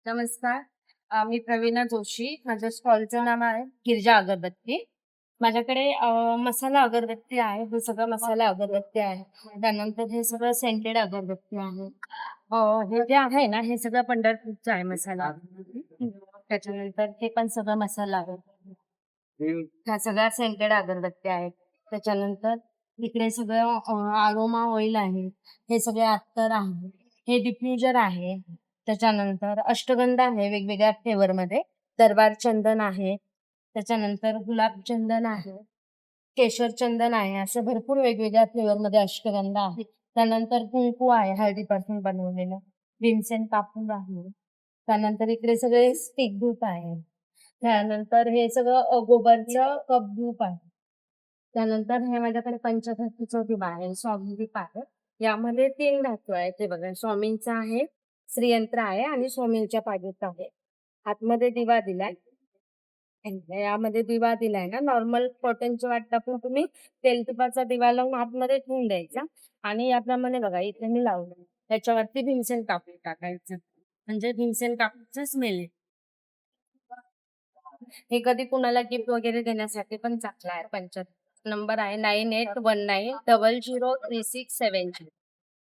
नमस्कार. मी प्रवीणा जोशी. माझ्या स्टॉलचं नाव आहे गिरिजा अगरबत्ती. माझ्याकडे मसाला अगरबत्ती आहे. हे सगळं मसाला अगरबत्ती आहे. त्यानंतर हे सगळं सेंटेड अगरबत्ती आहे. अ, हे जे आहे ना, हे सगळं पंढरपूरचं आहे मसाला अगरबत्ती. त्याच्यानंतर हे पण सगळं मसाला आहे. ह्या सगळ्या सेंटेड अगरबत्त्या आहेत. त्याच्यानंतर इकडे सगळं अरोमा ऑइल आहे. हे सगळे अत्तर आहे. हे डिफ्युजर आहे. त्याच्यानंतर अष्टगंध आहे वेगवेगळ्या फ्लेवरमध्ये. दरबार चंदन आहे. त्याच्यानंतर गुलाब चंदन आहे. केशर चंदन आहे. असे भरपूर वेगवेगळ्या फ्लेवरमध्ये अष्टगंध आहे. त्यानंतर कुंकू आहे हळदीपासून बनवलेलं. भीमसेन कापूर आहे. त्यानंतर इकडे सगळे स्टिक धूप आहे. त्यानंतर हे सगळं गोबरचं कप धूप आहे. त्यानंतर हे माझ्याकडे पंचधातूचं दिवा आहे, स्वामी दीप आहे. यामध्ये 3 धातू आहेत. हे बघा स्वामींचा आहे, श्रीयंत्र आहे आणि स्वामींच्या पादुका आहे. आतमध्ये दिवा दिलाय. यामध्ये दिवा दिलाय ना, नॉर्मल कॉटनची वाट टाकून तुम्ही तेल तुपाचा दिवा लावून आतमध्ये ठेवून द्यायचा आणि याप्रमाणे बघा इथे मी लावलं. त्याच्यावरती भीमसेन कापूर टाकायचं. म्हणजे भीमसेन कापूरचा स्मेल आहे. हे कधी कुणाला गिफ्ट वगैरे देण्यासाठी पण चांगलं आहे. नंबर आहे 9819003670.